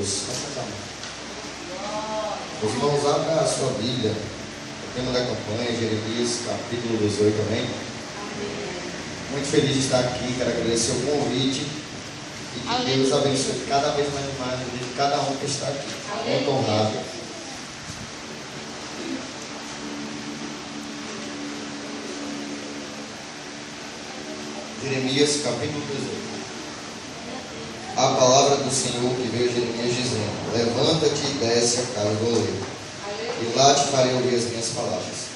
Deus. Os irmãos, abram a sua Bíblia. O tema da campanha, Jeremias, capítulo 18 também. Muito feliz de estar aqui, quero agradecer o convite. E que Deus abençoe cada vez mais a vida de cada um que está aqui. Muito honrado. Jeremias, capítulo 18. A palavra do Senhor que veio a Jeremias dizendo: levanta-te e desce a casa do oleiro, e lá te farei ouvir as minhas palavras.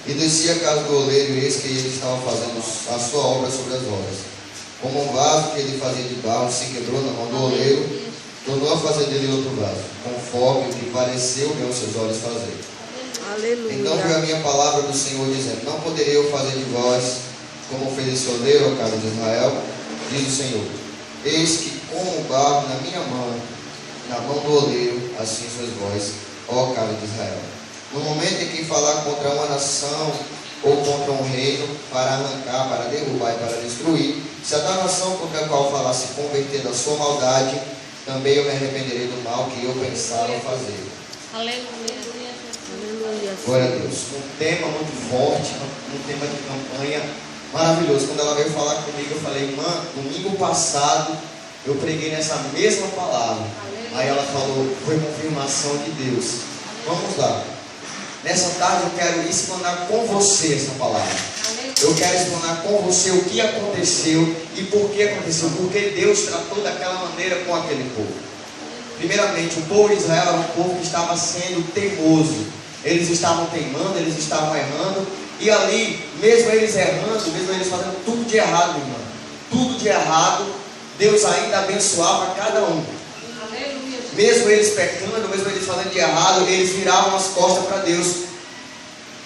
E desci a casa do oleiro, e eis que ele estava fazendo a sua obra sobre as rodas. Como um vaso que ele fazia de barro se quebrou na mão do oleiro, tornou a fazer dele outro vaso, conforme o que pareceu-lhe aos seus olhos fazer. Aleluia. Então veio a minha palavra do Senhor dizendo: não poderia eu fazer de vós como fez esse oleiro, ó casa de Israel, diz o Senhor. Eis que com o barro na minha mão, na mão do oleiro, assim sois vós, ó casa de Israel. No momento em que falar contra uma nação ou contra um reino, para arrancar, para derrubar e para destruir, se a da nação contra a qual falar se converter da sua maldade, também eu me arrependerei do mal que eu pensava fazer. Aleluia. Glória a Deus. Um tema muito forte, um tema de campanha maravilhoso. Quando ela veio falar comigo, eu falei: irmã, domingo passado eu preguei nessa mesma palavra. Aí ela falou: foi confirmação de Deus. Vamos lá. Nessa tarde eu quero explanar com você essa palavra. Eu quero explanar com você o que aconteceu e por que aconteceu. Porque Deus tratou daquela maneira com aquele povo. Primeiramente, o povo de Israel era um povo que estava sendo teimoso. Eles estavam teimando, eles estavam errando. E ali, mesmo eles errando, mesmo eles fazendo tudo de errado, irmão, tudo de errado, Deus ainda abençoava cada um. Mesmo eles pecando, mesmo eles fazendo de errado, eles viravam as costas para Deus.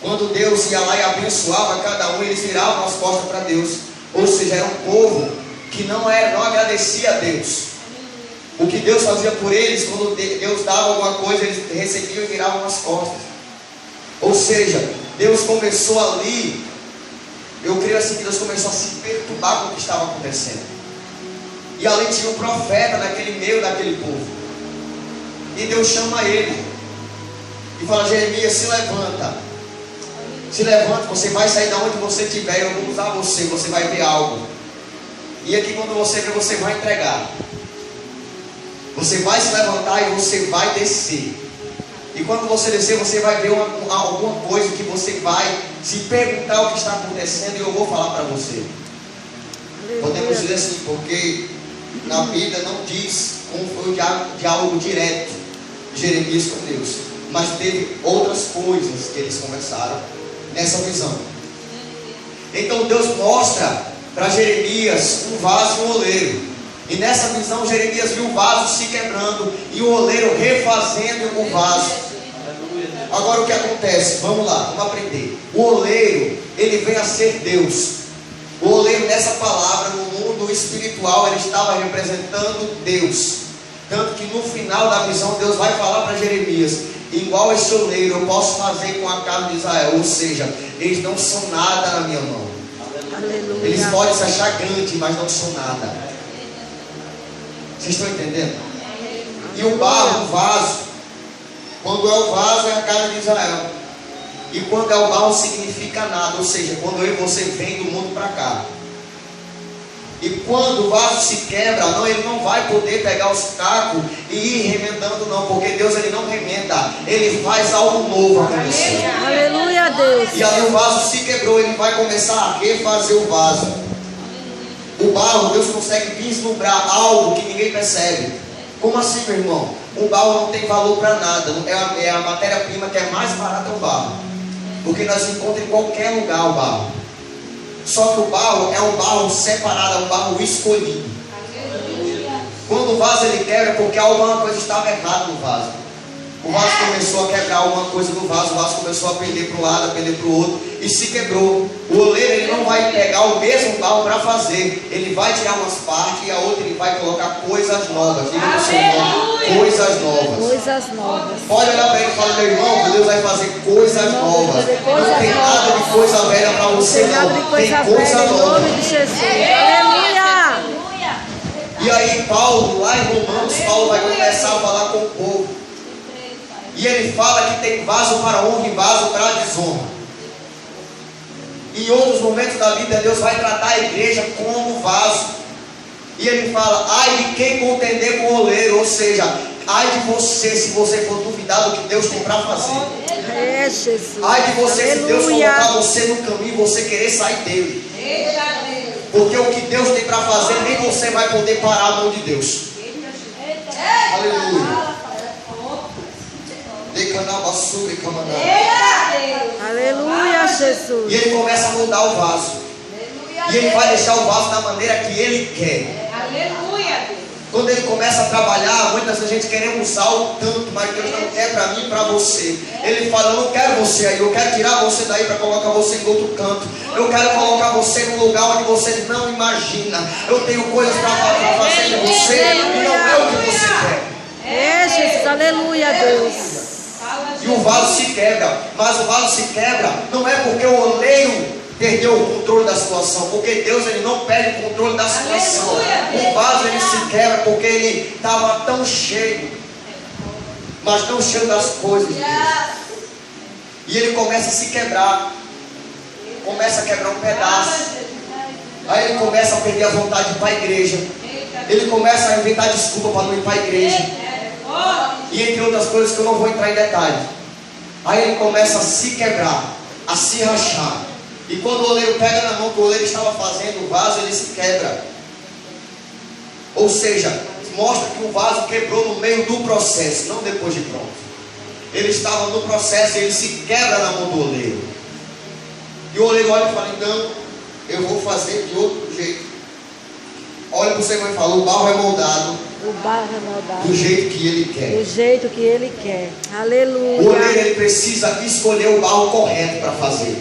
Quando Deus ia lá e abençoava cada um, eles viravam as costas para Deus. Ou seja, era um povo que não agradecia a Deus. O que Deus fazia por eles, quando Deus dava alguma coisa, eles recebiam e viravam as costas. Ou seja, Deus começou ali, eu creio assim que Deus começou a se perturbar com o que estava acontecendo. E ali tinha um profeta naquele meio daquele povo. E Deus chama ele e fala: Jeremias, se levanta. Se levanta, você vai sair da onde você estiver, eu vou usar você, você vai ver algo. E aqui quando você ver, você vai entregar. Você vai se levantar e você vai descer. E quando você descer, você vai ver alguma coisa que você vai se perguntar o que está acontecendo, e eu vou falar para você. Podemos dizer assim, porque na Bíblia não diz como foi o diálogo direto de Jeremias com Deus, mas teve outras coisas que eles conversaram nessa visão. Então Deus mostra para Jeremias um vaso e um oleiro. E nessa visão Jeremias viu o vaso se quebrando e o oleiro refazendo o vaso. Agora o que acontece? Vamos lá, vamos aprender. O oleiro, ele vem a ser Deus. O oleiro nessa palavra, no mundo espiritual, ele estava representando Deus. Tanto que no final da visão Deus vai falar para Jeremias: igual esse oleiro eu posso fazer com a casa de Israel. Ou seja, eles não são nada na minha mão. Aleluia. Eles podem se achar grandes, mas não são nada. Vocês estão entendendo? E o barro, o vaso, quando é o vaso é a casa de Israel. E quando é o barro significa nada. Ou seja, quando eu e você vem do mundo para cá. E quando o vaso se quebra, não, ele não vai poder pegar os cacos e ir remendando não. Porque Deus, ele não remenda, ele faz algo novo acontecer. Aleluia, Deus. E ali o vaso se quebrou, ele vai começar a refazer o vaso. O barro, Deus consegue vislumbrar algo que ninguém percebe. Como assim, meu irmão? O barro não tem valor para nada. É a matéria-prima que é mais barata, é o barro. Porque nós encontramos em qualquer lugar o barro. Só que o barro é um barro separado, é um barro escolhido. Quando o vaso ele quebra, é porque alguma coisa estava errada no vaso. O vaso começou a quebrar alguma coisa no vaso, o vaso começou a pender para um lado, a pender para o outro, e se quebrou. O oleiro ele não vai pegar o mesmo barro para fazer, ele vai tirar umas partes e a outra ele vai colocar coisas novas. Diga no seu nome, coisas novas. Coisas novas. Pode olhar para ele e falar: meu irmão, que Deus vai fazer coisas novas. Não tem nada de coisa velha para você, não. Tem coisa Em nova. nome de Jesus. Aleluia. E aí Paulo, lá em Romanos, Paulo vai começar a falar com o povo. E ele fala que tem vaso para honra e vaso para desonra. Em outros momentos da vida, Deus vai tratar a igreja como vaso. E ele fala, ai de quem contender com o oleiro. Ou seja, ai de você se você for duvidar do que Deus tem para fazer. É, Jesus. Ai de você se Deus Aleluia. colocar você no caminho e você querer sair dele. Porque o que Deus tem para fazer, nem você vai poder parar a mão de Deus. Aleluia. Aleluia, Jesus. E ele começa a mudar o vaso. E ele vai deixar o vaso da maneira que ele quer. Aleluia. Quando ele começa a trabalhar, muitas vezes a gente queremos usar o tanto, mas Deus não quer para mim e para você. Ele fala, eu não quero você aí, eu quero tirar você daí para colocar você em outro canto. Eu quero colocar você num lugar onde você não imagina. Eu tenho coisas para fazer com você e não é o que você quer. É, Jesus. Aleluia, Deus. E o vaso se quebra, mas o vaso se quebra não é porque o oleiro perdeu o controle da situação, porque Deus ele não perde o controle da situação. O vaso ele se quebra porque ele estava tão cheio, mas tão cheio das coisas de Deus. E ele começa a se quebrar, começa a quebrar um pedaço. Aí ele começa a perder a vontade de ir para a igreja. Ele começa a inventar desculpa para não ir para a igreja. E entre outras coisas que eu não vou entrar em detalhe. Aí ele começa a se quebrar, a se rachar. E quando o oleiro pega na mão que o oleiro estava fazendo o vaso, ele se quebra. Ou seja, mostra que o vaso quebrou no meio do processo, não depois de pronto. Ele estava no processo e ele se quebra na mão do oleiro. E o oleiro olha e fala, então, eu vou fazer de outro jeito. Olha para o Senhor e fala, o barro é moldado O barro é moldado do jeito que ele quer. do jeito que ele quer. Aleluia. O oleiro ele precisa escolher o barro correto para fazer.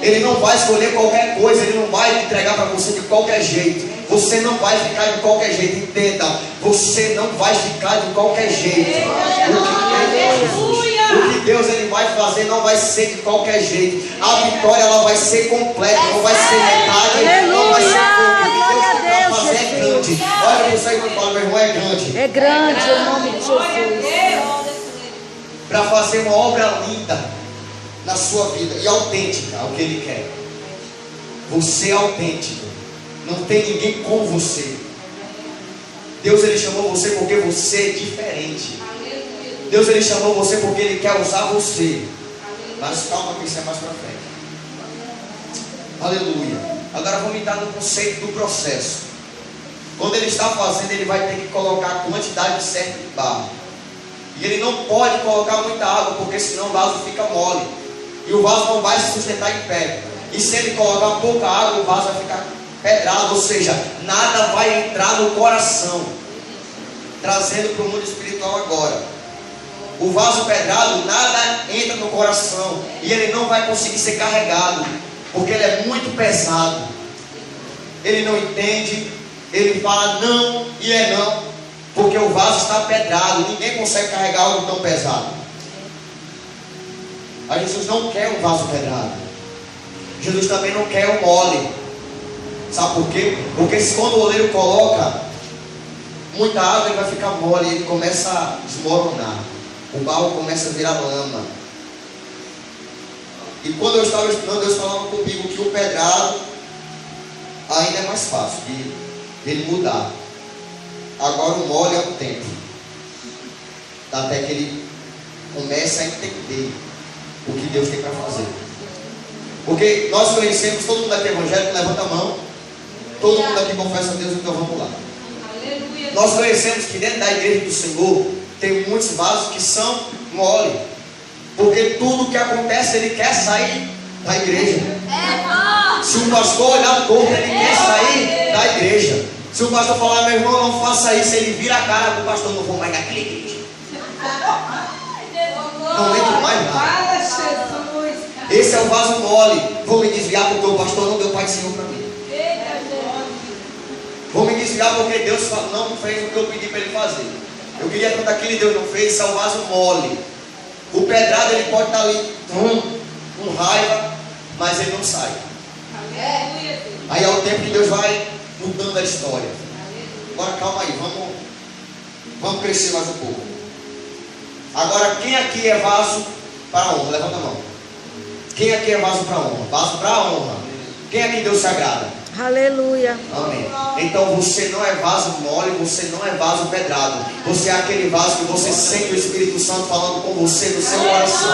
Ele não vai escolher qualquer coisa, ele não vai entregar para você de qualquer jeito. Você não vai ficar de qualquer jeito, entenda. Você não vai ficar de qualquer jeito. O que Deus ele vai fazer não vai ser de qualquer jeito. A vitória ela vai ser completa, não vai ser metade. Aleluia. Glória a Deus, fazer é grande. Olha para você e fala, meu irmão, é grande. É grande em nome de Jesus. Para fazer uma obra linda na sua vida e autêntica ao que Ele quer. Você é autêntico. Não tem ninguém com você. Deus ele chamou você porque você é diferente. Deus ele chamou você porque Ele quer usar você. Mas calma que isso é mais para frente. Aleluia. Agora vamos entrar no conceito do processo. Quando ele está fazendo, ele vai ter que colocar a quantidade certa de barro. E ele não pode colocar muita água, porque senão o vaso fica mole. E o vaso não vai se sustentar em pé. E se ele colocar pouca água, o vaso vai ficar pedrado. Ou seja, nada vai entrar no coração. Trazendo para o mundo espiritual agora. O vaso pedrado, nada entra no coração. E ele não vai conseguir ser carregado. Porque ele é muito pesado. Ele não entende. Ele fala não e é não. Porque o vaso está pedrado. Ninguém consegue carregar algo tão pesado. Mas Jesus não quer um vaso pedrado. Jesus também não quer um mole. Sabe por quê? Porque quando o oleiro coloca muita água, ele vai ficar mole. Ele começa a desmoronar. O barro começa a virar lama. E quando eu estava estudando, Deus falava comigo que o pedrado ainda é mais fácil de ele mudar. Agora o mole é o tempo. Até que ele comece a entender o que Deus tem para fazer. Porque nós conhecemos, todo mundo aqui é evangélico, levanta a mão. Todo mundo aqui confessa a Deus, então vamos lá. Nós conhecemos que dentro da igreja do Senhor tem muitos vasos que são mole. Porque tudo que acontece, ele quer sair da igreja. Se o pastor olhar torto, ele quer sair da igreja. Se o pastor falar, meu irmão, não faça isso, ele vira a cara para o pastor, não vou mais naquela igreja. Não entro mais nada. Esse é o vaso mole. Vou me desviar porque o pastor não deu Pai do Senhor para mim. Vou me desviar porque Deus não fez o que eu pedi para ele fazer. Eu queria tanto aquilo e Deus não fez. Esse é o vaso mole. O pedrado ele pode estar ali com raiva, mas ele não sai. Aí é o tempo que Deus vai mudando a história. Agora calma aí, vamos crescer mais um pouco. Agora, quem aqui é vaso para honra? Levanta a mão. Quem aqui é vaso para honra? Vaso para honra. Quem aqui Deus se agrada? Aleluia. Amém. Então você não é vaso mole, você não é vaso pedrado. Você é aquele vaso que você sente o Espírito Santo falando com você no seu coração.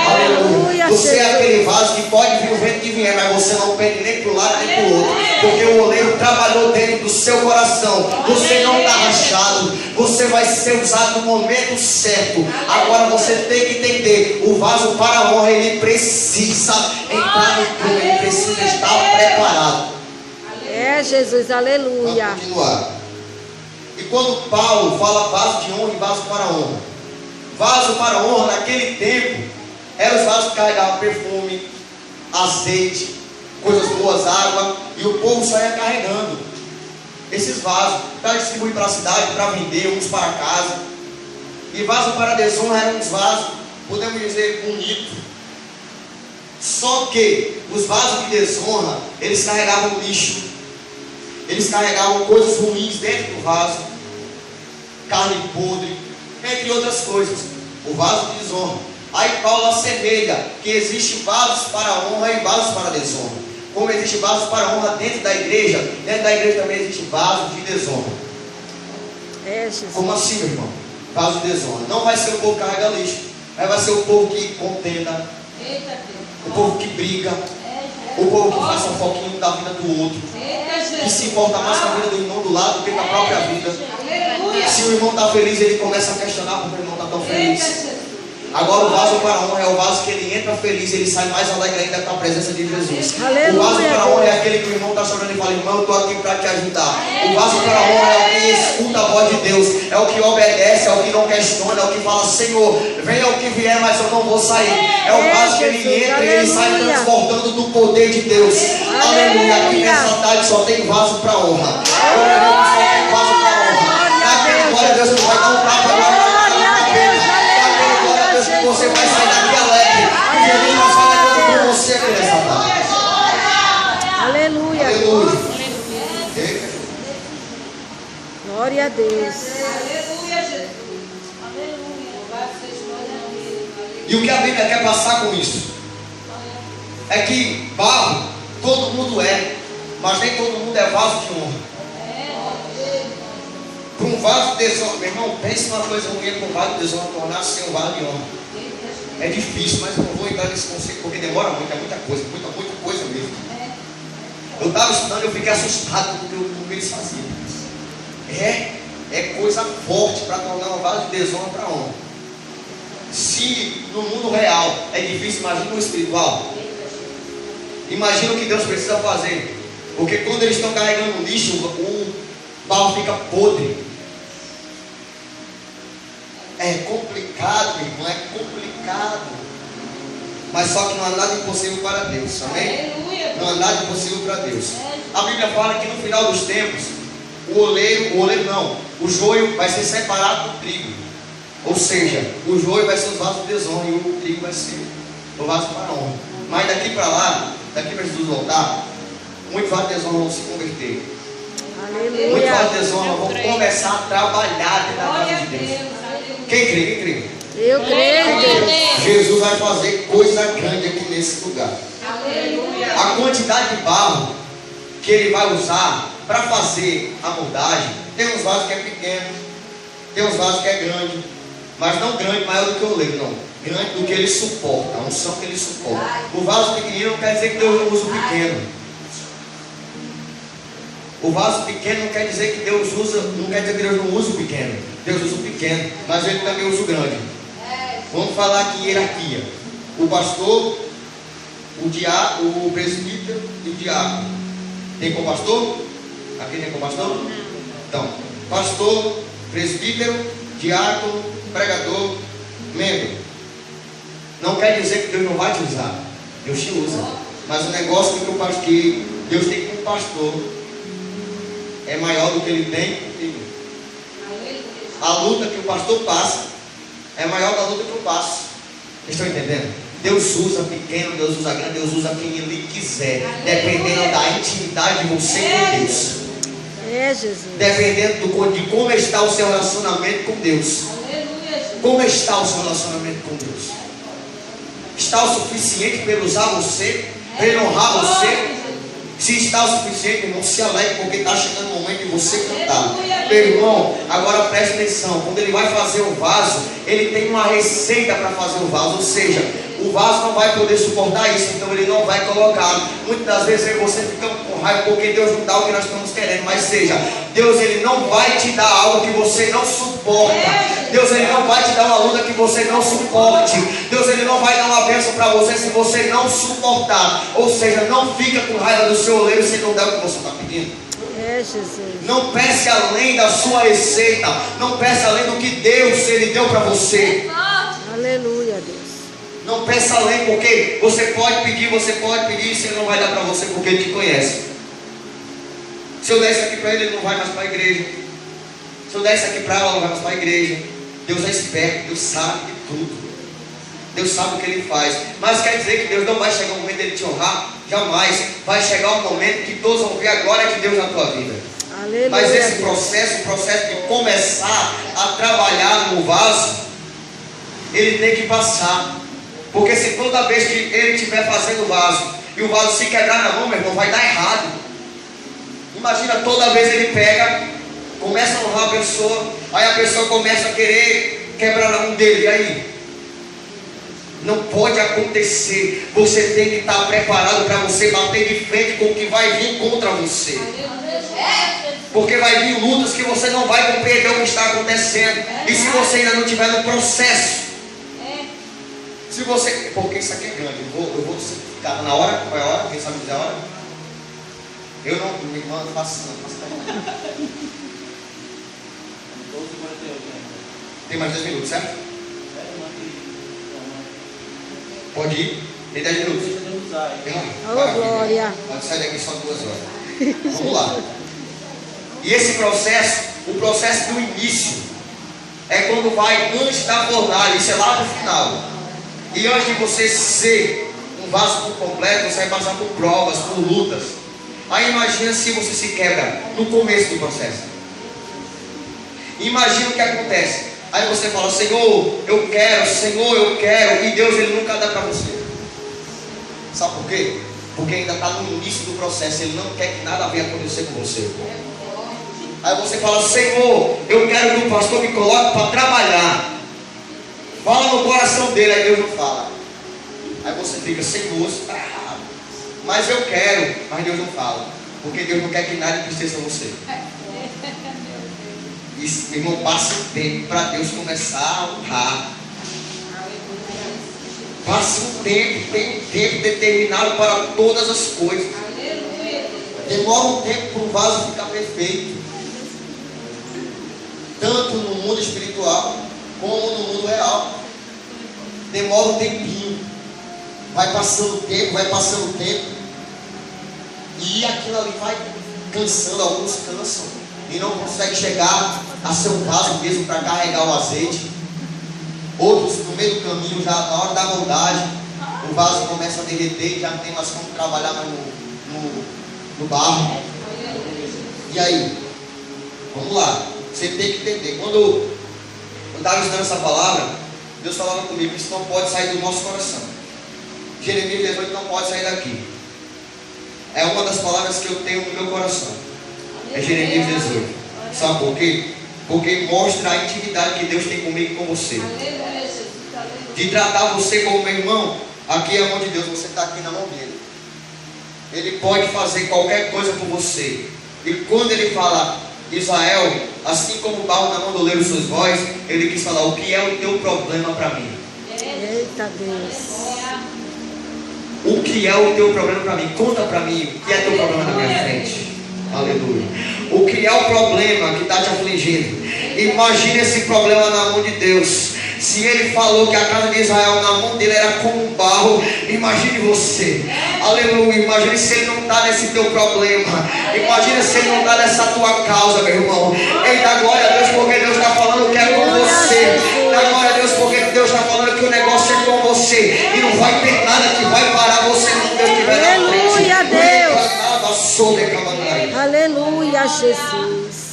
Aleluia. Você é aquele vaso que pode vir o vento que vier, mas você não pende nem para um lado nem para o outro. Porque o oleiro trabalhou dentro do seu coração. Você não está rachado. Você vai ser usado no momento certo. Agora você tem que entender: o vaso para a honra, ele precisa entrar no prumo, ele precisa estar preparado. É, Jesus, aleluia. Vamos continuar. E quando Paulo fala vaso de honra e vaso para honra, vaso para honra naquele tempo eram os vasos que carregavam perfume, azeite, coisas boas, água, e o povo saía carregando esses vasos para distribuir para a cidade, para vender, uns para casa. E vaso para desonra eram uns vasos, podemos dizer, bonitos. Só que os vasos de desonra, eles carregavam lixo. Eles carregavam coisas ruins dentro do vaso, carne podre, entre outras coisas. O vaso de desonra. Aí Paulo assemelha que existe vasos para honra e vasos para desonra. Como existe vasos para honra dentro da igreja também existe vasos de desonra. É, Jesus. Como assim, meu irmão? Vaso de desonra. Não vai ser o povo que carrega lixo, mas vai ser o povo que contenda, o povo que briga, o povo que faz fofoquinho da vida do outro, que se importa mais com a vida do irmão do lado do que com a própria vida. Se o irmão está feliz, ele começa a questionar porque o irmão está tão feliz. Agora o vaso para a honra é o vaso que ele entra feliz, ele sai mais alegre ainda com a presença de Jesus. Aleluia. O vaso para a honra é aquele que o irmão está chorando e fala: irmão, eu estou aqui para te ajudar. O vaso para a honra é o que escuta a voz de Deus, é o que obedece, é o que não questiona, é o que fala: Senhor, venha o que vier, mas eu não vou sair. É o vaso que ele entra e ele sai transbordando do poder de Deus. Aleluia. Aqui nessa tarde só tem vaso para a honra. Só tem vaso para a honra. Naquele glória a Deus que vai dar um tapa na você vai sair daqui alegre. E Jesus vai sair com você aqui nessa tarde. Aleluia. Aleluia. Glória a Deus. Aleluia, Jesus. E o que a Bíblia quer passar com isso? É que barro, todo mundo é, mas nem todo mundo é vaso de honra. Para um vaso de desonra, meu irmão, pense uma coisa ruim para um vaso de desonra tornar-se um vaso de honra. É difícil, mas eu não vou entrar nesse conceito porque demora muito, é muita coisa mesmo. Eu estava estudando e eu fiquei assustado com o que eles faziam. É coisa forte para tornar um vaso de desonra para honra. Se no mundo real é difícil, imagina no espiritual. Imagina o que Deus precisa fazer. Porque quando eles estão carregando lixo, o barro fica podre. É complicado, irmão, é complicado. Mas só que não há nada impossível para Deus, amém? Não há nada impossível para Deus. A Bíblia fala que no final dos tempos, o joio vai ser separado do trigo. Ou seja, o joio vai ser os vasos de desonra e o trigo vai ser o vaso para honra. Mas daqui para lá, daqui para Jesus voltar, muitos vasos de desonra vão se converter. Aleluia. Muitos vasos de desonra vão começar a trabalhar dentro da casa de Deus. Quem crê? Quem crê? Eu creio, Deus. Jesus vai fazer coisa grande aqui nesse lugar. Aleluia. A quantidade de barro que ele vai usar para fazer a moldagem, tem uns vasos que é pequeno, tem uns vasos que é grande, mas não grande maior do que o oleiro, não. Grande do que ele suporta, a unção que ele suporta. O vaso pequenino não quer dizer que Deus não usa o pequeno. O vaso pequeno não quer dizer que Deus usa, não quer dizer que Deus não usa o pequeno. Deus usa o pequeno, mas ele também usa o grande. Vamos falar aqui em hierarquia. O pastor, o presbítero e o diácono. Tem com pastor? Aqui tem com pastor? Então, pastor, presbítero, diácono, pregador, membro. Não quer dizer que Deus não vai te usar. Deus te usa. Mas o negócio que Deus tem com o pastor é maior do que ele tem comigo. A luta que o pastor passa é maior da luta que eu passo. Vocês estão entendendo? Deus usa pequeno, Deus usa grande, Deus usa quem Ele quiser, dependendo da intimidade de você com Deus. É, Jesus. Dependendo de como está o seu relacionamento com Deus. Aleluia, Jesus. Como está o seu relacionamento com Deus? Está o suficiente para ele usar você? Para ele honrar você? Se está o suficiente, irmão, se alegre, porque está chegando o momento de você cantar. Meu irmão, agora preste atenção. Quando ele vai fazer o vaso, ele tem uma receita para fazer o vaso. Ou seja, o vaso não vai poder suportar isso, então ele não vai colocar. Muitas das vezes você fica com raiva porque Deus não dá o que nós estamos querendo. Mas seja, Deus ele não vai te dar algo que você não suporta. Deus ele não vai te dar uma luta que você não suporte. Deus ele não vai dar uma bênção para você se você não suportar. Ou seja, não fica com raiva do seu oleiro se não der o que você está pedindo. É, Jesus. Não peça além da sua receita. Não peça além do que Deus ele deu para você. Aleluia, Deus. Não peça além, porque você pode pedir, e se ele não vai dar para você porque ele te conhece. Se eu der isso aqui para ele, ele não vai mais para a igreja. Se eu der isso aqui para ela, ela não vai mais para a igreja. Deus é esperto, Deus sabe de tudo. Deus sabe o que ele faz. Mas quer dizer que Deus não vai chegar o momento dele te honrar? Jamais. Vai chegar um momento que todos vão ver a glória de Deus na tua vida. Aleluia. Mas esse processo, o processo de começar a trabalhar no vaso, ele tem que passar. Porque se toda vez que ele estiver fazendo o vaso e o vaso se quebrar na mão, meu irmão, vai dar errado. Imagina, toda vez ele pega, começa a honrar a pessoa, aí a pessoa começa a querer quebrar a mão dele, e aí? Não pode acontecer. Você tem que estar preparado para você bater de frente com o que vai vir contra você. Porque vai vir lutas que você não vai compreender o que está acontecendo. E se você ainda não estiver no processo, se você, porque isso aqui é grande, eu vou ficar na hora, qual é a hora? Quem sabe dizer a hora? Eu não, minha irmã, não faço não. Tem mais 10 minutos, certo? Pode ir? Tem 10 minutos. Ô, glória. Pode sair daqui só 2 horas. Vamos lá. E esse processo, o processo do início, é quando vai antes da fornalha, isso é lá no final. E antes de você ser um vaso por completo, você vai passar por provas, por lutas. Aí imagina se você se quebra no começo do processo. Imagina o que acontece. Aí você fala, Senhor, eu quero. E Deus ele nunca dá para você. Sabe por quê? Porque ainda está no início do processo. Ele não quer que nada venha acontecer com você. Aí você fala, Senhor, eu quero que o pastor me coloque para trabalhar. Fala no coração dele, aí Deus não fala. Aí você fica, Senhor, isso está errado. Mas eu quero, mas Deus não fala. Porque Deus não quer que nada entristeça você. Isso, meu irmão, passa um tempo para Deus começar a honrar. Passa um tempo, tem um tempo determinado para todas as coisas. Demora um tempo para o vaso ficar perfeito. Tanto no mundo espiritual como no mundo real. Demora um tempinho. Vai passando o tempo. E aquilo ali vai cansando, alguns cansam. E não consegue chegar a seu vaso mesmo para carregar o azeite. Outros no meio do caminho, já na hora da maldade, o vaso começa a derreter e já não tem mais como trabalhar no barro. E aí? Vamos lá. Você tem que entender. Quando eu estava estudando essa palavra, Deus falava comigo, isso não pode sair do nosso coração. Jeremias 18 não pode sair daqui. É uma das palavras que eu tenho no meu coração. É Jeremias 18. Sabe por quê? Porque mostra a intimidade que Deus tem comigo e com você. De tratar você como meu irmão. Aqui é a mão de Deus, você está aqui na mão dele. Ele pode fazer qualquer coisa por você. E quando ele fala, Israel, assim como o barro na mão do oleiro sois vós, ele quis falar, o que é o teu problema para mim? Eita Deus. O que é o teu problema para mim? Conta para mim o que é teu problema na minha frente. Aleluia. O que é o problema que está te afligindo? Imagine esse problema na mão de Deus. Se ele falou que a casa de Israel na mão dele era como um barro, imagine você. Aleluia. Imagine se ele não está nesse teu problema. Imagine se ele não está nessa tua causa, meu irmão. Eita, glória a Deus, porque Deus está falando que é com você. Dá glória a Deus, porque Deus está falando que o negócio é com você. E não vai ter nada que vai parar você quando Deus estiver na frente. Aleluia, Deus. Aleluia, Jesus.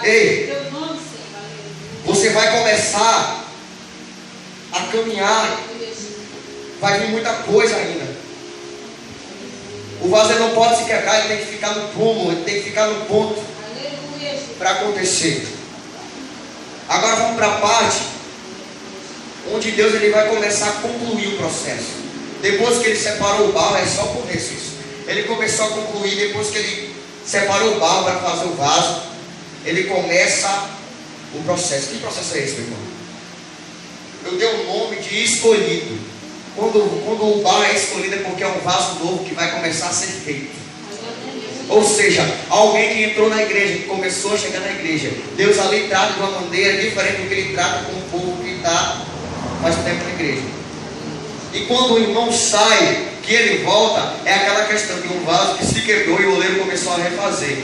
Ei, Teu nome, Senhor. você vai começar a caminhar. Vai vir muita coisa ainda. O vaso não pode se quebrar, ele tem que ficar no prumo, ele tem que ficar no ponto Aleluia, Jesus. para acontecer. Agora vamos para a parte onde Deus ele vai começar a concluir o processo. Depois que ele separou o barro, é só por isso. Ele começou a concluir, depois que ele separou o barro para fazer o vaso, ele começa o processo. Que processo é esse, meu irmão? Eu dei o nome de escolhido. Quando o barro é escolhido é porque é um vaso novo que vai começar a ser feito. Ou seja, alguém que entrou na igreja, que começou a chegar na igreja, Deus ali trata de uma maneira diferente do que ele trata com o povo que está faz tempo na igreja. E quando o irmão sai, que ele volta, é aquela questão de um vaso que se quebrou e o oleiro começou a refazer.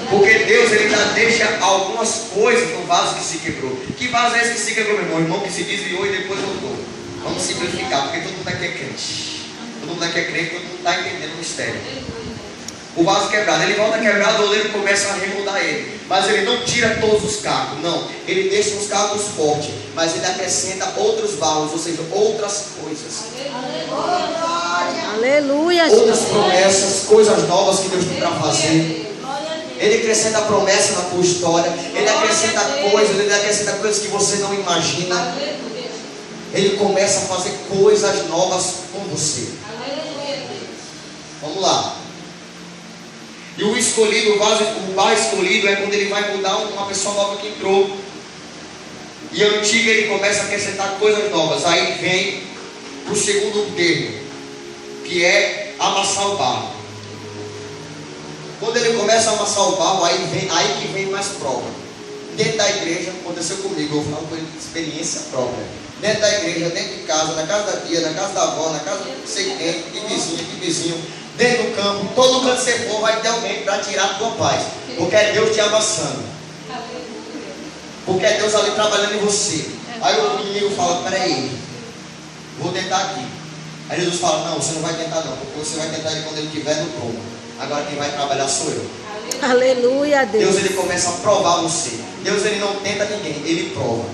Porque Deus ele já deixa algumas coisas no vaso que se quebrou. Que vaso é esse que se quebrou, meu irmão? O irmão que se desviou e depois voltou. Vamos simplificar, porque todo mundo aqui é crente. Todo mundo aqui é crente, todo mundo está entendendo o mistério. O vaso quebrado, ele volta quebrado, o oleiro começa a remoldar ele. Mas ele não tira todos os cacos, não. Ele deixa os cacos fortes, mas ele acrescenta outros barros, ou seja, outras coisas. Aleluia, Outras Jesus. promessas, coisas novas que Deus tem para fazer. Ele acrescenta promessa na tua história. Ele acrescenta coisas que você não imagina. Ele começa a fazer coisas novas com você. Vamos lá. E o escolhido, o barro escolhido é quando ele vai mudar uma pessoa nova que entrou. E a antiga ele começa a acrescentar coisas novas. Aí vem o segundo termo, que é amassar o barro. Quando ele começa a amassar o barro, aí que vem mais prova. Dentro da igreja, aconteceu comigo, eu falo por experiência própria. Dentro da igreja, dentro de casa, na casa da tia, na casa da avó, na casa de sei quem, que vizinho, dentro do campo, todo canto que você for, vai ter alguém para tirar a tua paz. Porque é Deus te amassando. Porque é Deus ali trabalhando em você. Aí o inimigo fala, peraí, vou tentar aqui. Aí Jesus fala, não, você não vai tentar não, porque você vai tentar ele quando ele estiver no prumo. Agora quem vai trabalhar sou eu. Aleluia, Deus. Deus ele começa a provar você. Deus ele não tenta ninguém, ele prova.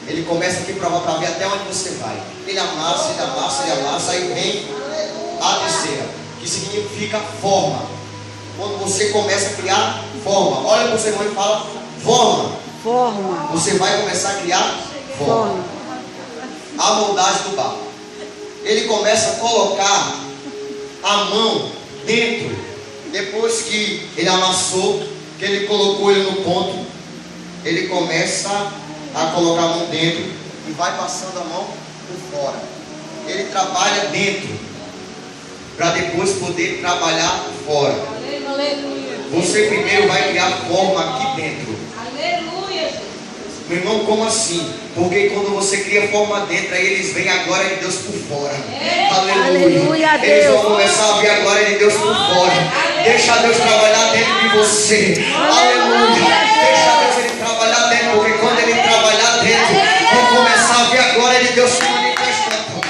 Ele começa aqui a provar para ver até onde você vai. Ele amassa, aí vem a terceira, que significa forma. Quando você começa a criar forma, olha para o seu irmão e fala forma. Forma. Você vai começar a criar forma. A moldagem do barro. Ele começa a colocar a mão dentro. Depois que ele amassou, que ele colocou ele no ponto, ele começa a colocar a mão dentro e vai passando a mão por fora. Ele trabalha dentro para depois poder trabalhar por fora. Aleluia. Você primeiro vai criar forma aqui dentro. Aleluia, Jesus. Meu irmão, como assim? Porque quando você cria forma dentro, aí eles veem a glória de Deus por fora. Aleluia, Deus. Eles vão começar a ver a glória de Deus por fora. Deixa Deus trabalhar dentro de você. Aleluia. Deixa Deus ele trabalhar dentro, porque quando ele trabalhar dentro, vão começar a ver a glória de Deus se manifestando.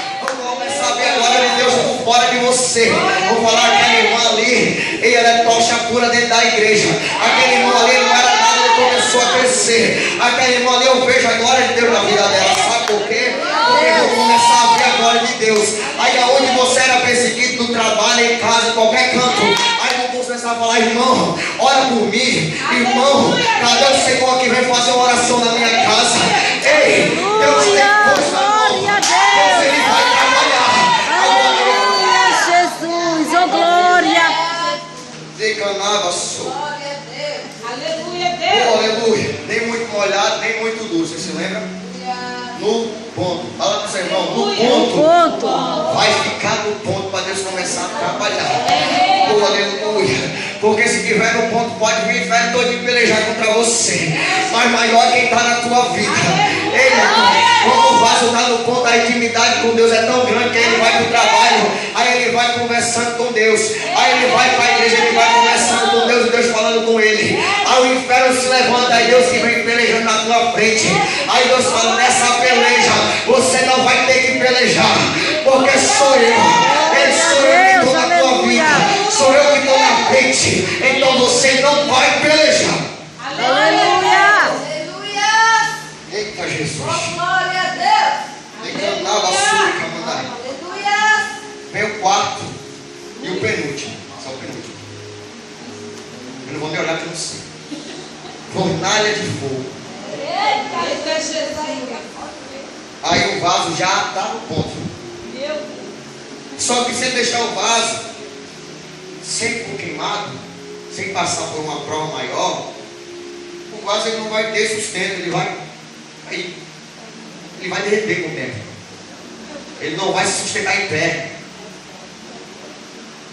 Vão começar a ver a glória de Deus por fora de você. Vou falar aquele irmão ali, ele é tocha pura dentro da igreja. Aquele irmão ali não era nada, ele começou a crescer. Aquele irmão ali, eu vejo a glória de Deus na vida dela. Sabe por quê? Porque vão começar a ver a glória de Deus. Aí aonde você era perseguido no trabalho, em casa, em qualquer canto, aí vão começar a falar, irmão, ora por mim. Irmão, cadê o Senhor que vem fazer uma oração na minha casa? Ei, Deus tem força, glória a Deus Deus. ele vai trabalhar. Aleluia, Jesus. Oh, glória. Decanava só. Glória a Deus. Aleluia, Oh, Deus. aleluia. Nem muito molhado, nem muito duro. Você se lembra? No ponto. Fala para o seu irmão, no ponto. Ponto. Vai ficar no ponto para Deus começar a trabalhar. Oh, aleluia. Porque se tiver no ponto, pode vir inferno todo de pelejar contra você. Mas maior é quem está na tua vida. Ei, quando o vaso está no ponto, a intimidade com Deus é tão grande que ele vai para o trabalho. Aí ele vai conversando com Deus. Aí ele vai para a igreja, ele vai conversando com Deus e Deus falando com ele. Aí o inferno se levanta, aí Deus que vem pelejando na tua frente. Aí Deus fala, nessa peleja, você não vai ter que pelejar. Porque sou eu. Sou eu que estou na tua vida. Sou eu que estou na frente. Então você Jesus. Glória a Deus. Aleluia. Vem o quarto e o penúltimo. Só o penúltimo. Eu não vou nem olhar que eu não sei. Fornalha de fogo. Eita, Jesus. Aí o vaso já está no ponto. Meu Deus. Só que se ele deixar o vaso sem for queimado, sem passar por uma prova maior, o vaso ele não vai ter sustento, ele vai derreter com o tempo. Ele não vai se sustentar em pé.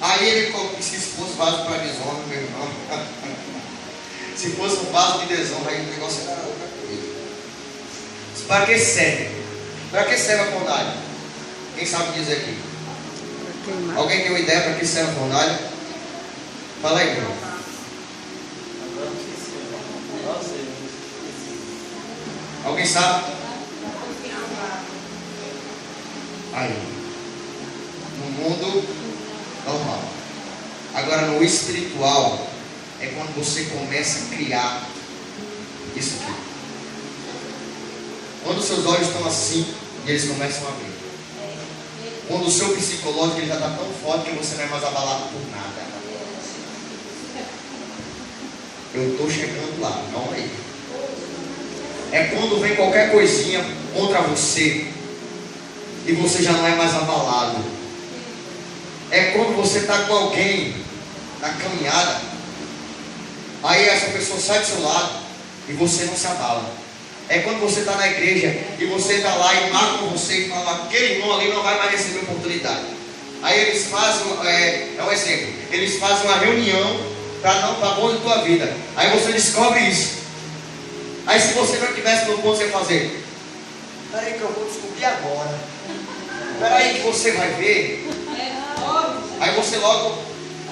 Aí ele, se fosse vaso para desonra, meu irmão, se fosse um vaso de desonra, aí o negócio era outra coisa. Para que serve? Para que serve a fornalha? Quem sabe dizer aqui? Alguém tem uma ideia para que serve a fornalha? Fala aí, irmão. Alguém sabe? Aí. No mundo normal. Agora no espiritual é quando você começa a criar isso aqui. Quando os seus olhos estão assim e eles começam a abrir. Quando o seu psicológico ele já está tão forte que você não é mais abalado por nada. Eu estou chegando lá, calma aí. É quando vem qualquer coisinha contra você e você já não é mais abalado. É quando você está com alguém na caminhada, aí essa pessoa sai do seu lado e você não se abala. É quando você está na igreja e você está lá e marca com você e fala, aquele irmão ali não vai mais receber oportunidade. Aí eles fazem, é um exemplo, eles fazem uma reunião para bom da tua vida. Aí você descobre isso. Aí se você não tivesse no ponto, você ia fazer, peraí que eu vou descobrir agora. Peraí que você vai ver. Aí você logo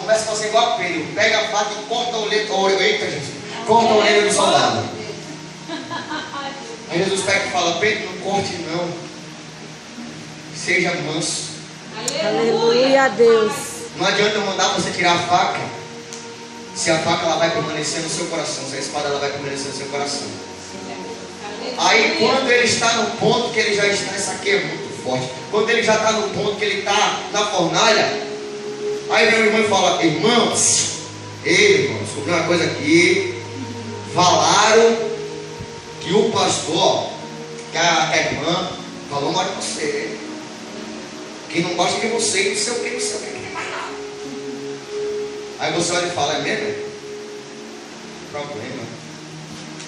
começa a fazer igual a Pedro. Pega a faca e corta a orelha. Eita, Jesus. Corta a orelha do soldado. Aí Jesus pega e fala, Pedro, não corte não. Seja manso. Aleluia a Deus. Não adianta eu mandar você tirar a faca, se a faca ela vai permanecer no seu coração, se a espada ela vai permanecer no seu coração. Aí quando ele está no ponto que ele já está, essa aqui é muito forte. Quando ele já está no ponto que ele está na fornalha, aí vem o irmão e fala, irmãos, irmão, descobri uma coisa aqui. Falaram que o pastor, que a irmã, falou mal de você, que não gosta de você, não sei o que, não sei o que mais nada. Aí você olha e fala, é mesmo? Problema.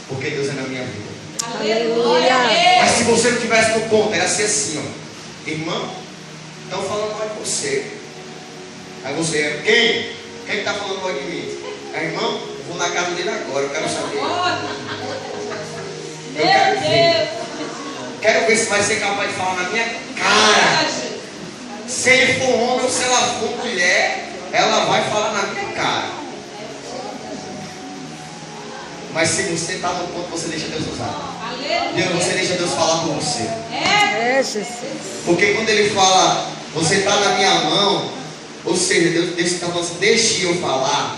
Porque Deus é na minha vida. Aleluia. Mas se você não tivesse no ponto, era ser assim, ó. Irmão, estão falando mal de você. Aí você, quem está falando mal de mim? Aí, irmão, eu vou na casa dele agora, eu quero saber. Eu quero ver. Quero ver se vai ser capaz de falar na minha cara. Se ele for homem ou se ela for mulher, ela vai falar na minha cara. Mas se você está no ponto, você deixa Deus usar. Você deixa Deus falar por você. É, Jesus. Porque quando ele fala, você está na minha mão, ou seja, Deus está falando assim, deixa eu falar.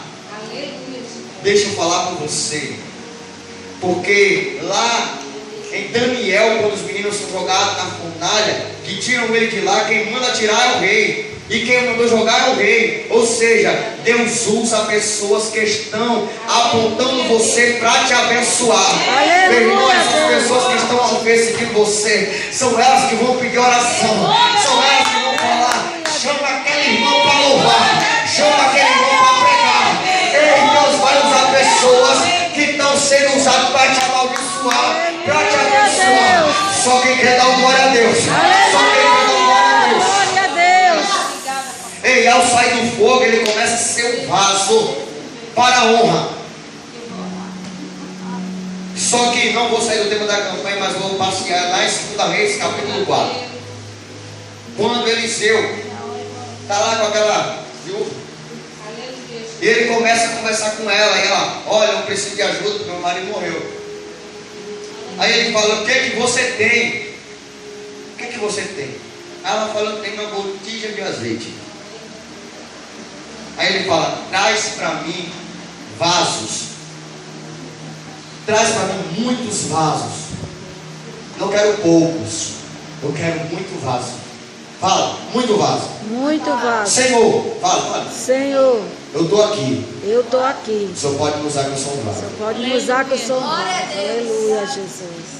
Deixa eu falar por você. Porque lá em Daniel, quando os meninos são jogados na fornalha, que tiram ele de lá, quem manda tirar é o rei. E quem mandou jogar é o rei. Ou seja, Deus usa pessoas que estão apontando você para te abençoar. Meu irmão, essas pessoas que estão ao seguindo você, são elas que vão pedir oração. São elas que vão falar, chama aquele irmão para louvar, chama aquele irmão para pregar. Ei, Deus vai usar pessoas que estão sendo usadas para te amaldiçoar, para te abençoar. Só quem quer dar uma glória a Deus. Só quem quer dar uma glória a Deus. Glória a Deus. Ei, ao sair do fogo, ele começa a ser um vaso para a honra. Só que não vou sair do tema da campanha, mas vou passear lá em 2 Reis, capítulo 4. Quando Eliseu está lá com aquela viúva, e ele começa a conversar com ela, e ela, olha, eu preciso de ajuda porque meu marido morreu. Aí ele fala, o que que você tem? O que que você tem? Aí ela fala, eu tenho uma botija de azeite. Aí ele fala, traz para mim vasos. Traz para mim muitos vasos. Não quero poucos. Eu quero muito vaso. Fala, muito vaso. Muito vaso. Senhor, fala. Senhor, Eu estou aqui. eu estou aqui. O Senhor pode me usar que eu sou um vaso. Pode me usar que eu sou um vaso. Aleluia, Jesus.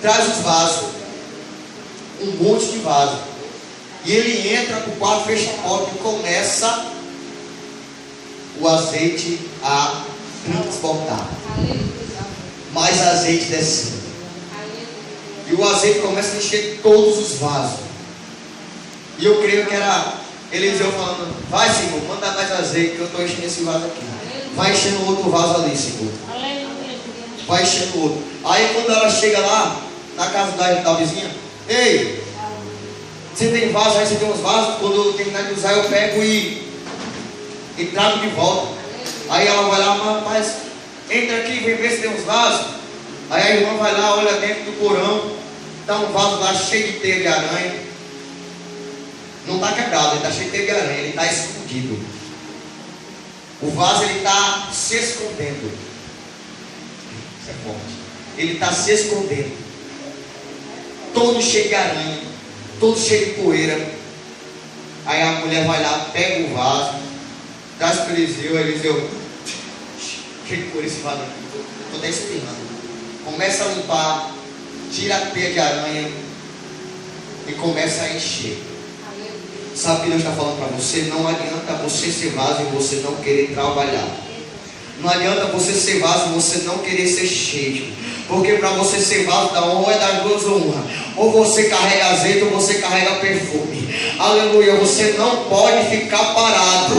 Traz os vasos. Um monte de vaso. E ele entra para o quarto, fecha a porta e começa o azeite a transportar. Mais azeite descendo. E o azeite começa a encher todos os vasos. E eu creio que era Eliseu falando: vai, Senhor, manda mais azeite que eu estou enchendo esse vaso aqui. Vai enchendo outro vaso ali, Senhor. Vai enchendo outro. Aí quando ela chega lá na casa da vizinha: ei, você tem vaso? Aí você tem uns vasos. Quando eu terminar de usar eu pego e trago de volta. Aí ela vai lá: mas entra aqui e vem ver se tem uns vasos. Aí a irmã vai lá, olha dentro do porão, está um vaso lá cheio de teia de aranha. Não está quebrado, ele está cheio de teia de aranha, ele está escondido. O vaso ele está se escondendo. Isso é forte. Ele está se escondendo. Todo cheio de aranha, todo cheio de poeira. Aí a mulher vai lá, pega o vaso, traz para Eliseu, cheio de poeira esse vaso aqui, estou até espirrando. Começa a limpar, tira a teia de aranha e começa a encher. Sabe o que Deus está falando para você? Não adianta você ser vaso e você não querer trabalhar. Não adianta você ser vaso e você não querer ser cheio. Porque para você ser vaso da honra é das duas honras. Ou você carrega azeite ou você carrega perfume. Aleluia. Você não pode ficar parado.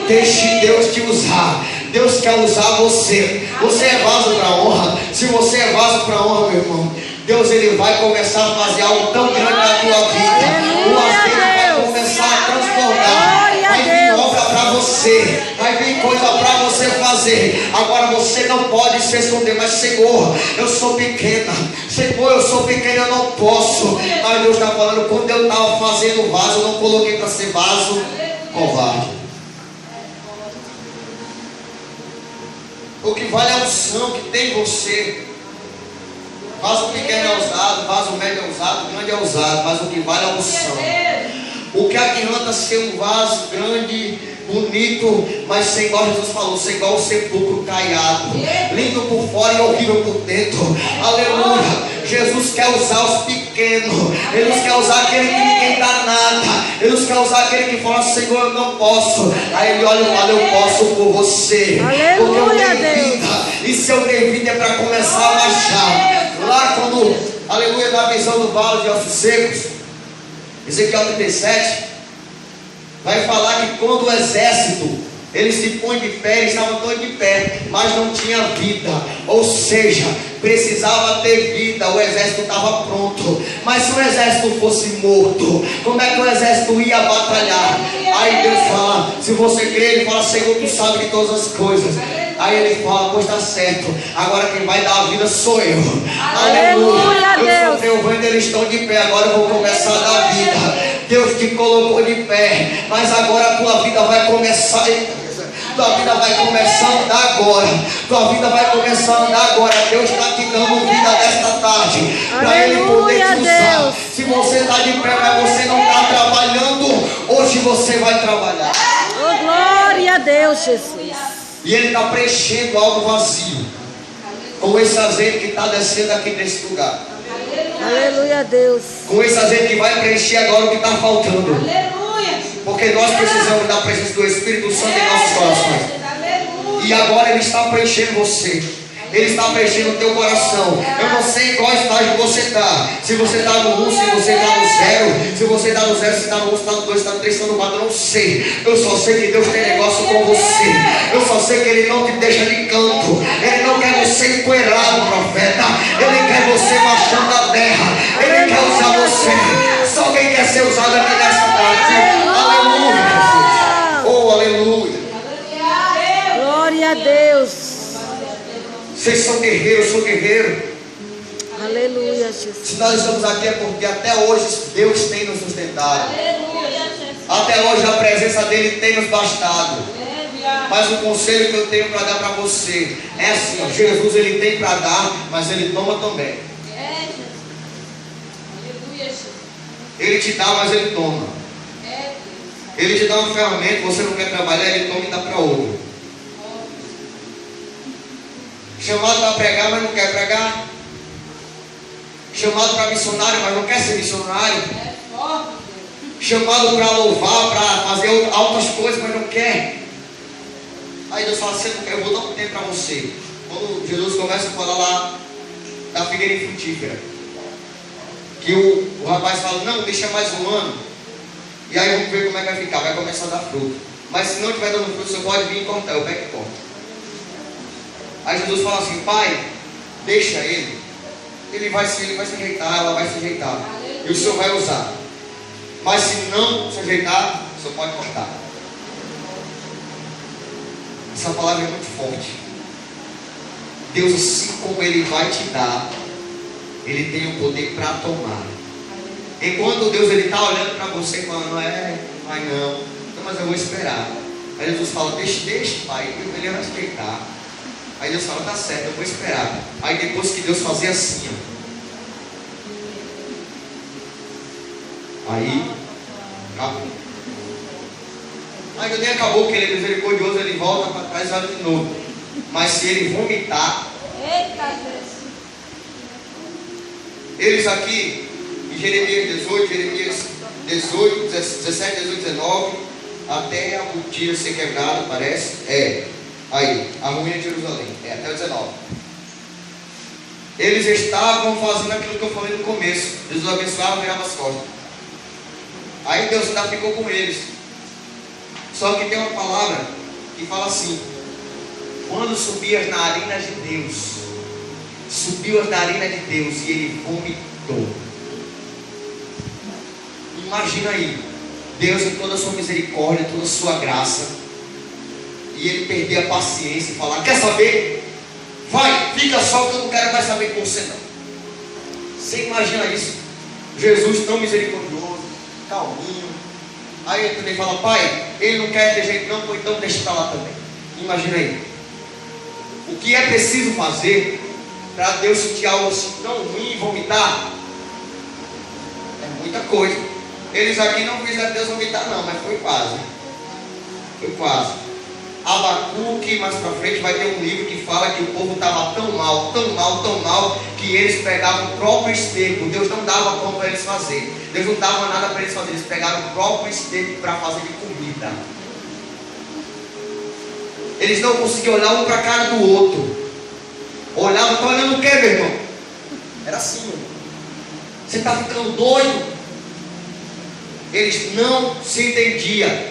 Deixe Deus te usar. Deus quer usar você. Você é vaso para honra. Se você é vaso para honra, meu irmão, Deus ele vai começar a fazer algo tão grande na tua vida. O azeite vai começar a transbordar. Vai vir obra para você. Vai vir coisa para você fazer. Agora você não pode se esconder. Mas Senhor, eu sou pequena. Senhor, eu sou pequena, eu não posso. Mas Deus está falando, quando eu estava fazendo vaso, eu não coloquei para ser vaso covarde. O que vale é a unção que tem em você. Vaso pequeno é usado, vaso médio é usado, grande é usado, mas o que vale é a unção. O que adianta ser um vaso grande, bonito, mas ser igual Jesus falou, ser igual o sepulcro caiado, lindo por fora e horrível por dentro. Aleluia. Jesus quer usar os pequenos. Ele quer usar aquele que ninguém dá nada. Ele quer usar aquele que fala: Senhor, eu não posso. Aí ele olha e fala: eu posso por você. Aleluia, porque eu tenho Deus. vida. E se eu tenho vida é para começar a marchar. Lá quando, aleluia, na visão do vale de ossos secos, Ezequiel 37, vai falar que quando o exército ele se põe de pé, eles estavam todos de pé, mas não tinha vida. Ou seja, precisava ter vida. O exército estava pronto. Mas se o exército fosse morto, como é que o exército ia batalhar? Aí Deus fala: se você crê, ele fala: Senhor, tu sabe de todas as coisas. Aí ele fala: pois está certo. Agora quem vai dar a vida sou eu. Aleluia, Eu Deus. sou vendo, eles estão de pé. Agora eu vou começar a dar vida. Deus te colocou de pé, mas agora a tua vida vai começar. Tua vida vai começar a andar agora. Tua vida vai começar a andar agora. Deus está te dando vida nesta tarde, para Ele poder te usar. Deus. Se você está de pé, mas você não está trabalhando, hoje você vai trabalhar. Oh, glória a Deus, Jesus. E Ele está preenchendo algo vazio com esse azeite que está descendo aqui nesse lugar. Aleluia, Deus. Com esse azeite que vai preencher agora o que está faltando. Aleluia. Porque nós precisamos da presença do Espírito Santo em nossos corações. E agora Ele está preenchendo você. Ele está preenchendo o teu coração. Eu não sei em qual estágio você está. Se você está no 1, se você está no 0. Se você está no 0, se está no 1, se está no 2, se está no 3, se está no 4. Eu não sei. Eu só sei que Deus tem negócio com você. Eu só sei que Ele não te deixa de canto. Ele não quer você empoeirado, profeta. Ele quer você marchando na terra. Ele quer usar você. Só quem quer ser usado aqui nessa tarde. Aleluia, Jesus. Oh, aleluia. Glória a Deus. Vocês são guerreiros, eu sou guerreiro. Aleluia, Jesus. Se nós estamos aqui é porque até hoje Deus tem nos sustentado. Até hoje a presença dele tem nos bastado. Mas o conselho que eu tenho para dar para você é assim: ó, Jesus ele tem para dar, mas ele toma também. Ele te dá, mas ele toma. Ele te dá uma ferramenta, você não quer trabalhar, ele toma e dá para outro. Chamado para pregar, mas não quer pregar. Chamado para missionário, mas não quer ser missionário. Chamado para louvar, para fazer altas coisas, mas não quer. Aí Deus fala, você não quer, eu vou dar um tempo para você. Quando Jesus começa a falar lá da figueira frutífera, que o rapaz fala, não, deixa mais um ano. E aí vamos ver como é que vai ficar, vai começar a dar fruto. Mas se não estiver dando fruto, você pode vir e cortar, eu pego e corto. Aí Jesus fala assim, pai, deixa ele. Ele vai se ajeitar, ela vai se ajeitar. E o Senhor vai usar. Mas se não se ajeitar, o Senhor pode cortar. Essa palavra é muito forte. Deus, assim como Ele vai te dar, Ele tem o poder para tomar. Enquanto Deus está olhando para você falando, vai não, mas eu vou esperar. Aí Jesus fala, deixa, pai, ele vai ajeitar. Aí Deus fala, tá certo, eu vou esperar. Aí depois que Deus fazia assim, ó. Aí acabou. Aí nem acabou, porque ele é misericordioso, ele volta para trás e olha de novo. Mas se ele vomitar, eles aqui em Jeremias 18, 17, 18, 19, até a cortina ser quebrada, parece. Aí, a ruína de Jerusalém, até o 19. Eles estavam fazendo aquilo que eu falei no começo. Jesus abençoava e virava as costas. Aí Deus ainda ficou com eles. Só que tem uma palavra que fala assim: quando subiu as narinas de Deus, subiu as narinas de Deus e ele vomitou. Imagina aí, Deus em toda a sua misericórdia, toda a sua graça, e ele perder a paciência e falar, quer saber? Vai, fica só que eu não quero mais saber com você não. Você imagina isso? Jesus tão misericordioso, calminho. Aí ele também fala, pai, ele não quer ter jeito não, ou então deixa para lá também. Imagina aí. O que é preciso fazer para Deus sentir algo assim tão ruim e vomitar? É muita coisa. Eles aqui não fizeram Deus vomitar não, mas foi quase. Foi quase. Abacuque, mais para frente, vai ter um livro que fala que o povo estava tão mal, que eles pegavam o próprio esterco. Deus não dava pão para eles fazer. Deus não dava nada para eles fazer. Eles pegaram o próprio esterco para fazer de comida. Eles não conseguiam olhar um para a cara do outro. Olhavam, estão olhando o que, meu irmão? Era assim, meu irmão. Você está ficando doido? Eles não se entendiam.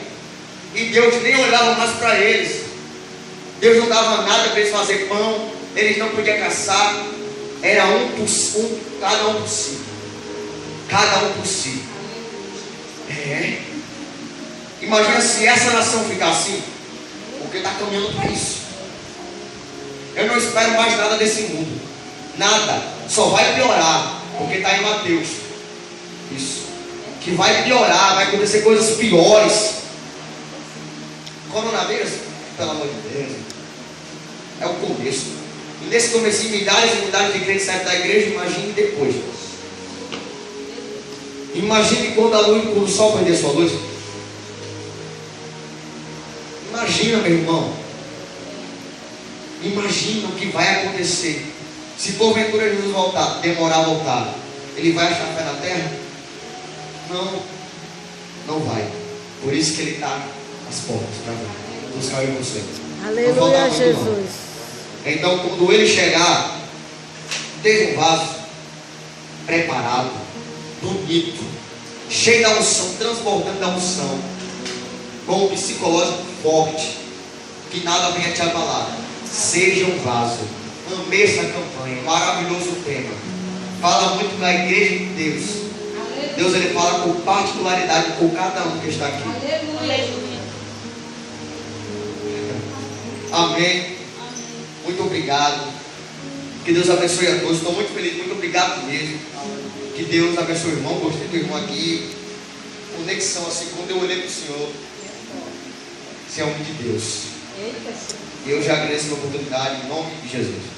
E Deus nem olhava mais para eles. Deus não dava nada para eles fazer pão. Eles não podiam caçar. Era cada um por si. Cada um por si. Imagina se essa nação ficar assim. Porque está caminhando para isso. Eu não espero mais nada desse mundo. Nada. Só vai piorar. Porque está em Mateus. Isso. Que vai piorar. Vai acontecer coisas piores. Coronavírus, pelo amor de Deus, é o começo. E nesse começo, milhares e milhares de crentes saem da igreja. Imagine depois. Imagine quando o sol perder sua luz. Imagina, meu irmão. Imagina o que vai acontecer. Se porventura Jesus voltar, demorar a voltar, ele vai achar fé na terra? Não, não vai. Por isso que ele está as portas para buscar eu e você. Aleluia, Jesus. Então, quando ele chegar, esteja um vaso preparado, bonito, cheio da unção, transbordando da unção, com um psicológico forte, que nada venha te abalar. Seja um vaso. Amei essa campanha, maravilhoso tema. Fala muito da igreja de Deus. Deus, ele fala com particularidade com cada um que está aqui. Aleluia. Amém. Muito obrigado. Que Deus abençoe a todos. Estou muito feliz. Muito obrigado mesmo. Que Deus abençoe o irmão. Gostei do irmão aqui. Conexão assim. Quando eu olhei para o Senhor, você é homem de Deus. E eu já agradeço a oportunidade em nome de Jesus.